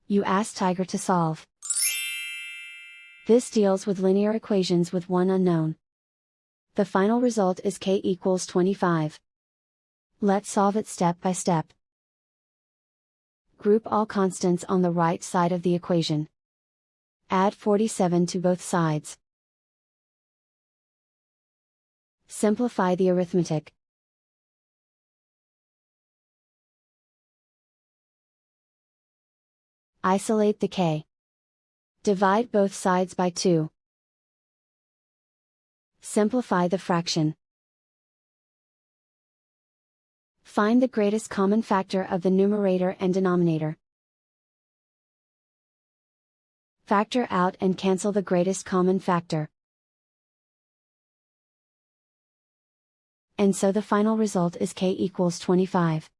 You ask Tiger to solve. This deals with linear equations with one unknown. The final result is k equals 25. Let's solve it step by step. Group all constants on the right side of the equation. Add 47 to both sides. Simplify the arithmetic. Isolate the k. Divide both sides by 2. Simplify the fraction. Find the greatest common factor of the numerator and denominator. Factor out and cancel the greatest common factor. And so the final result is k equals 25.